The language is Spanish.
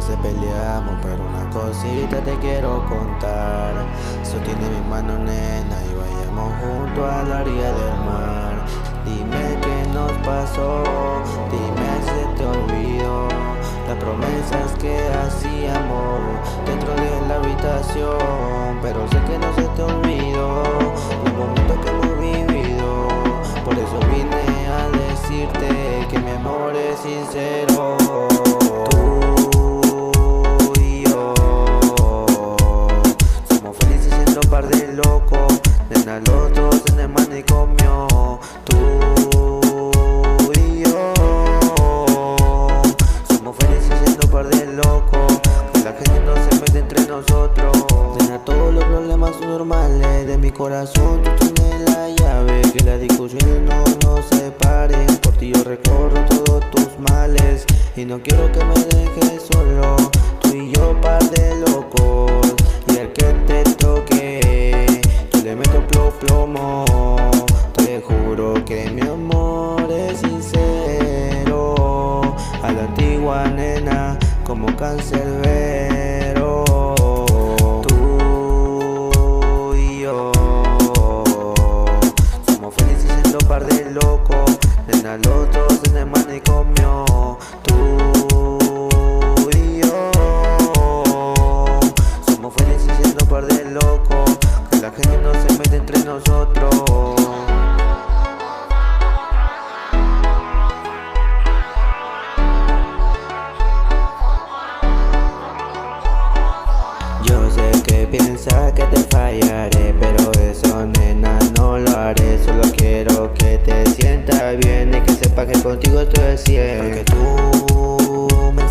veces peleamos, pero una cosita te quiero contar. Sostiene mi mano, nena, y vayamos juntos a la orilla del mar. Dime qué nos pasó, dime si se te olvidó las promesas que hacíamos dentro de la habitación. Pero sé que no se te olvidó los momentos que hemos vivido. Por eso vine a decirte que mi amor es sincero. Tú y yo somos felices siendo par de locos, nena, los dos en el manicomio. Tú y yo somos felices siendo par de locos, que la gente no se mete entre nosotros. Nena, todos los problemas son normales, de mi corazón tú tienes la llave. Que las discusiones no nos separen, por ti yo recorro todos tus males. Y no quiero que me dejes solo, tú y yo par de locos. Y el que te toque, yo le meto plomo. Te juro que mi amor es sincero, a la antigua, nena, como cancerbero. Tú y yo somos felices siendo par de locos, nena, los dos en el manicomio. Tú y yo somos felices siendo par de locos, que la gente no se mete entre nosotros. Yo sé que piensas que te fallaré, pero eso, nena, no lo haré. Solo quiero que te sientas bien y que sepas que contigo estoy al 100. Porque tú me